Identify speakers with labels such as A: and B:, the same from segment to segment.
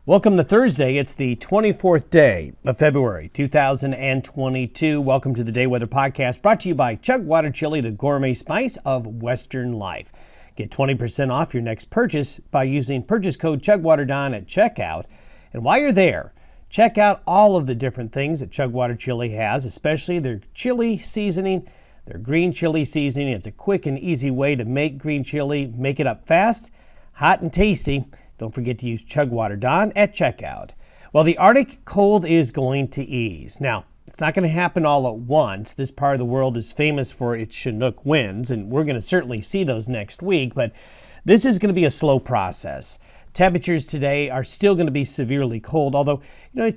A: Welcome to Thursday. It's the 24th day of February 2022. Welcome to the Day Weather Podcast, brought to you by Chugwater Chili, the gourmet spice of Western life. Get 20% off your next purchase by using purchase code ChugwaterDon at checkout. And while you're there, check out all of the different things that Chugwater Chili has, especially their chili seasoning, their green chili seasoning. It's a quick and easy way to make green chili. Make it up fast, hot, and tasty. Don't forget to use Chugwater Don at checkout. Well, the Arctic cold is going to ease. Now, it's not going to happen all at once. This part of the world is famous for its Chinook winds, and we're going to certainly see those next week, but this is going to be a slow process. Temperatures today are still going to be severely cold, although,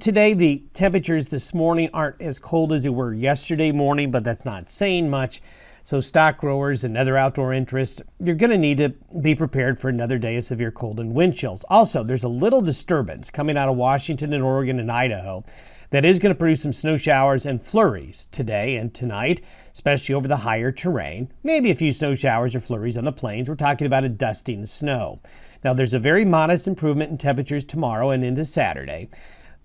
A: today the temperatures this morning aren't as cold as they were yesterday morning, but that's not saying much. So stock growers and other outdoor interests, you're going to need to be prepared for another day of severe cold and wind chills. Also, there's a little disturbance coming out of Washington and Oregon and Idaho that is going to produce some snow showers and flurries today and tonight, especially over the higher terrain. Maybe a few snow showers or flurries on the plains. We're talking about a dusting of snow. Now, there's a very modest improvement in temperatures tomorrow and into Saturday.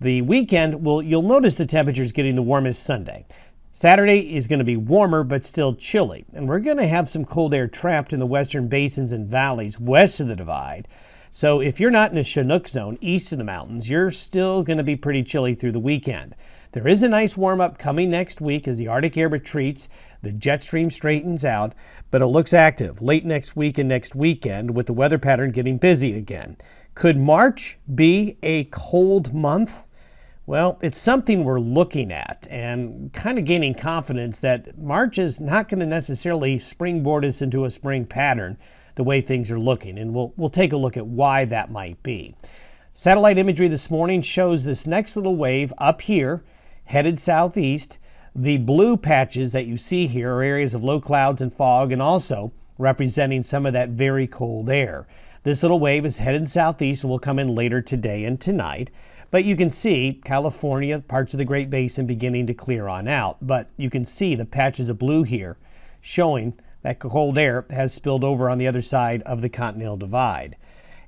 A: The weekend, you'll notice the temperatures getting the warmest Sunday. Saturday is going to be warmer, but still chilly. And we're going to have some cold air trapped in the western basins and valleys west of the divide. So if you're not in a Chinook zone east of the mountains, you're still going to be pretty chilly through the weekend. There is a nice warm-up coming next week as the Arctic air retreats, the jet stream straightens out, but it looks active late next week and next weekend with the weather pattern getting busy again. Could March be a cold month? Well, it's something we're looking at and kind of gaining confidence that March is not going to necessarily springboard us into a spring pattern the way things are looking, and we'll take a look at why that might be. Satellite imagery this morning shows this next little wave up here headed southeast. The blue patches that you see here are areas of low clouds and fog, and also representing some of that very cold air. This little wave is headed southeast and will come in later today and tonight. But you can see California, parts of the Great Basin beginning to clear on out. But you can see the patches of blue here showing that cold air has spilled over on the other side of the Continental Divide.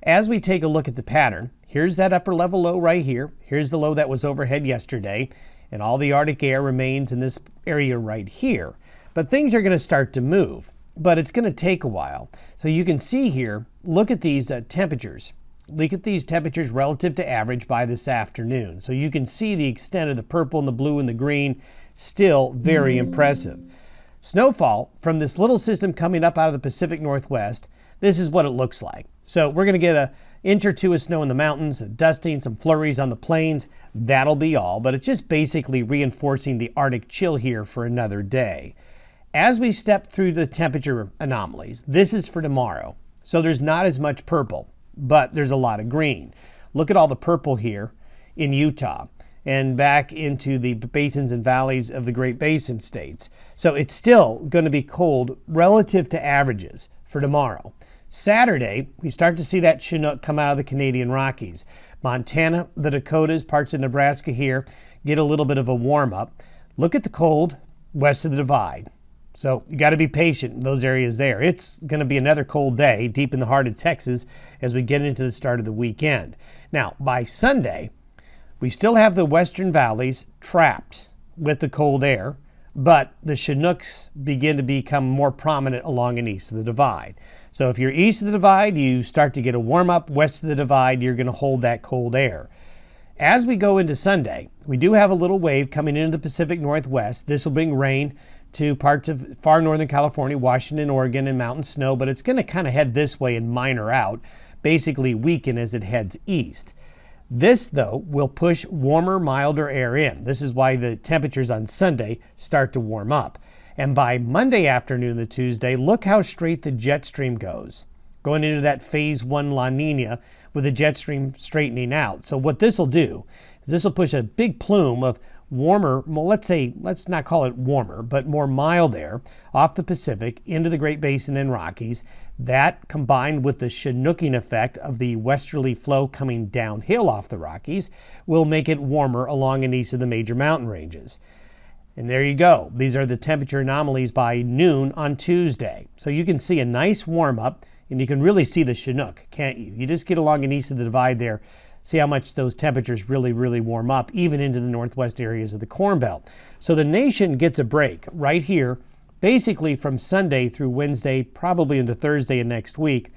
A: As we take a look at the pattern, here's that upper level low right here. Here's the low that was overhead yesterday. And all the Arctic air remains in this area right here. But things are going to start to move. But it's going to take a while. So you can see here, look at these temperatures. Look at these temperatures relative to average by this afternoon. So you can see the extent of the purple and the blue and the green, still very impressive. Snowfall from this little system coming up out of the Pacific Northwest, this is what it looks like. So we're going to get an inch or two of snow in the mountains, a dusting, some flurries on the plains. That'll be all, but it's just basically reinforcing the Arctic chill here for another day. As we step through the temperature anomalies, this is for tomorrow. So there's not as much purple, but there's a lot of green. Look at all the purple here in Utah and back into the basins and valleys of the Great Basin states. So it's still going to be cold relative to averages for tomorrow. Saturday, we start to see that Chinook come out of the Canadian Rockies. Montana, the Dakotas, parts of Nebraska here get a little bit of a warm-up. Look at the cold west of the divide. So you got to be patient in those areas there. It's going to be another cold day deep in the heart of Texas as we get into the start of the weekend. Now, by Sunday, we still have the western valleys trapped with the cold air, but the Chinooks begin to become more prominent along and east of the divide. So if you're east of the divide, you start to get a warm-up. West of the divide, you're going to hold that cold air. As we go into Sunday, we do have a little wave coming into the Pacific Northwest. This will bring rain to parts of far northern California, Washington, Oregon, and mountain snow, but it's going to kind of head this way and minor out, basically weaken as it heads east. This, though, will push warmer, milder air in. This is why the temperatures on Sunday start to warm up. And by Monday afternoon, the Tuesday, look how straight the jet stream goes, going into that phase 1 La Nina with the jet stream straightening out. So what this will do is this will push a big plume of warmer, well, let's not call it warmer, but more mild air off the Pacific into the Great Basin and Rockies. That, combined with the Chinooking effect of the westerly flow coming downhill off the Rockies, will make it warmer along and east of the major mountain ranges. And there you go. These are the temperature anomalies by noon on Tuesday. So you can see a nice warm up, and you can really see the Chinook, can't you? You just get along and east of the divide there, see how much those temperatures really warm up, even into the northwest areas of the Corn Belt. So the nation gets a break right here, basically from Sunday through Wednesday, probably into Thursday of next week.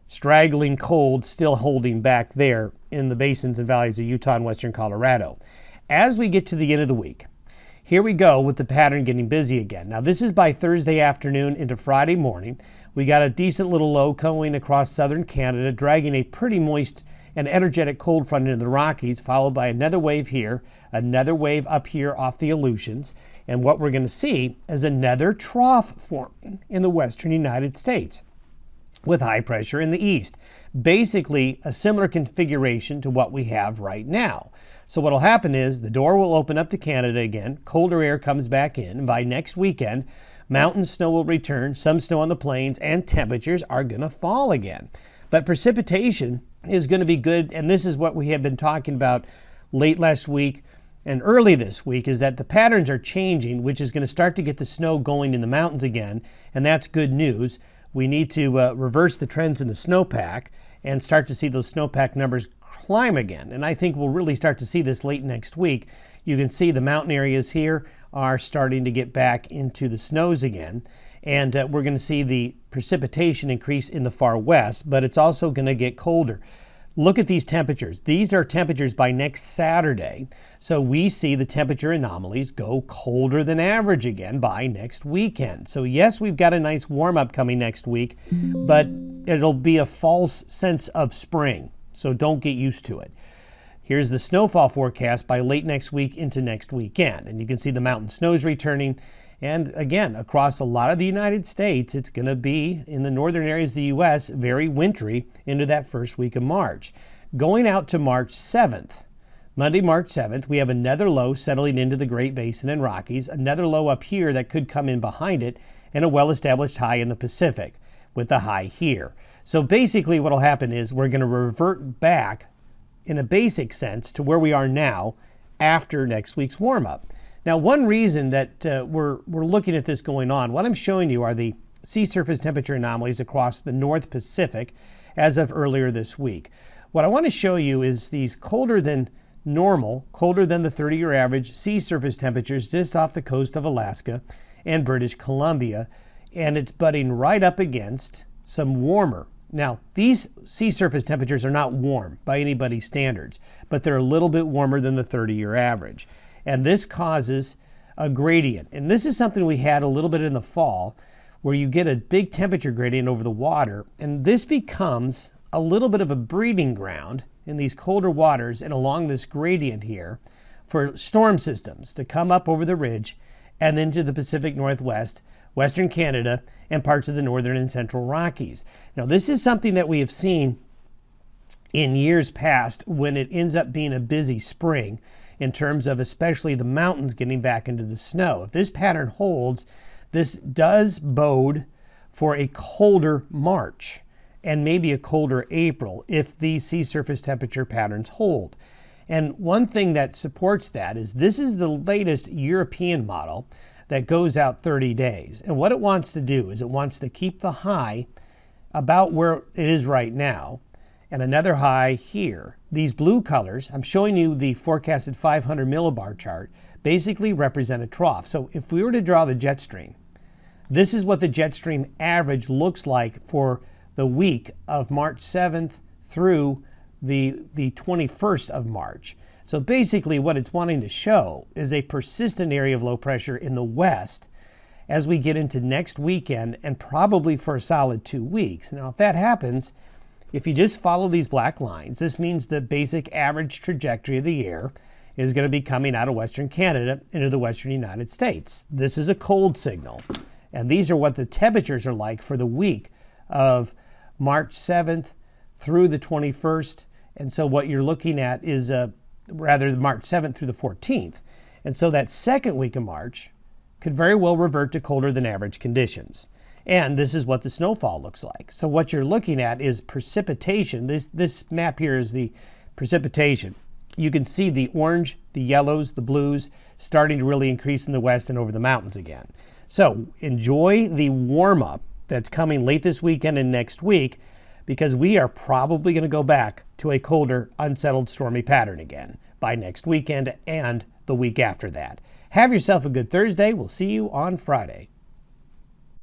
A: Straggling cold still holding back there in the basins and valleys of Utah and western Colorado. As we get to the end of the week, here we go with the pattern getting busy again. Now this is by Thursday afternoon into Friday morning. We got a decent little low going across southern Canada, dragging a pretty moist and energetic cold front into the Rockies, followed by another wave here, another wave up here off the Aleutians, and what we're going to see is another trough forming in the western United States with high pressure in the east. Basically a similar configuration to what we have right now. So what will happen is the door will open up to Canada again, colder air comes back in, and by next weekend, mountain snow will return, some snow on the plains, and temperatures are going to fall again. But precipitation is going to be good, and this is what we have been talking about late last week and early this week, is that the patterns are changing, which is going to start to get the snow going in the mountains again, and that's good news. We need to reverse the trends in the snowpack and start to see those snowpack numbers climb again. And I think we'll really start to see this late next week. You can see the mountain areas here are starting to get back into the snows again. And we're going to see the precipitation increase in the far west, but it's also going to get colder. Look at these temperatures. These are temperatures by next Saturday. So we see the temperature anomalies go colder than average again by next weekend. So yes, we've got a nice warm up coming next week, but it'll be a false sense of spring. So don't get used to it. Here's the snowfall forecast by late next week into next weekend. And you can see the mountain snows returning. And again, across a lot of the United States, it's going to be, in the northern areas of the U.S., very wintry into that first week of March. Going out to March 7th, Monday, March 7th, we have another low settling into the Great Basin and Rockies, another low up here that could come in behind it, and a well-established high in the Pacific with the high here. So basically what will happen is we're going to revert back in a basic sense to where we are now after next week's warm-up. Now, one reason that we're looking at this going on, what I'm showing you are the sea surface temperature anomalies across the North Pacific as of earlier this week. What I want to show you is these colder than normal, colder than the 30-year average sea surface temperatures just off the coast of Alaska and British Columbia, and it's butting right up against some warmer. Now, these sea surface temperatures are not warm by anybody's standards, but they're a little bit warmer than the 30-year average. And this causes a gradient. And this is something we had a little bit in the fall, where you get a big temperature gradient over the water. And this becomes a little bit of a breeding ground in these colder waters and along this gradient here for storm systems to come up over the ridge and then to the Pacific Northwest, Western Canada, and parts of the northern and central Rockies. Now, this is something that we have seen in years past when it ends up being a busy spring, in terms of especially the mountains getting back into the snow. If this pattern holds, this does bode for a colder March and maybe a colder April if these sea surface temperature patterns hold. And one thing that supports that is this is the latest European model that goes out 30 days. And what it wants to do is it wants to keep the high about where it is right now, and another high here. These blue colors, I'm showing you the forecasted 500 millibar chart, basically represent a trough. So if we were to draw the jet stream, this is what the jet stream average looks like for the week of March 7th through the 21st of March. So basically what it's wanting to show is a persistent area of low pressure in the west as we get into next weekend and probably for a solid 2 weeks. Now, if that happens, if you just follow these black lines, this means the basic average trajectory of the air is going to be coming out of Western Canada into the Western United States. This is a cold signal. And these are what the temperatures are like for the week of March 7th through the 21st. And so what you're looking at is rather March 7th through the 14th. And so that second week of March could very well revert to colder than average conditions. And this is what the snowfall looks like. So what you're looking at is precipitation. This map here is the precipitation. You can see the orange, the yellows, the blues starting to really increase in the west and over the mountains again. So enjoy the warm-up that's coming late this weekend and next week. because we are probably going to go back to a colder, unsettled, stormy pattern again by next weekend and the week after that. Have yourself a good Thursday. We'll see you on Friday.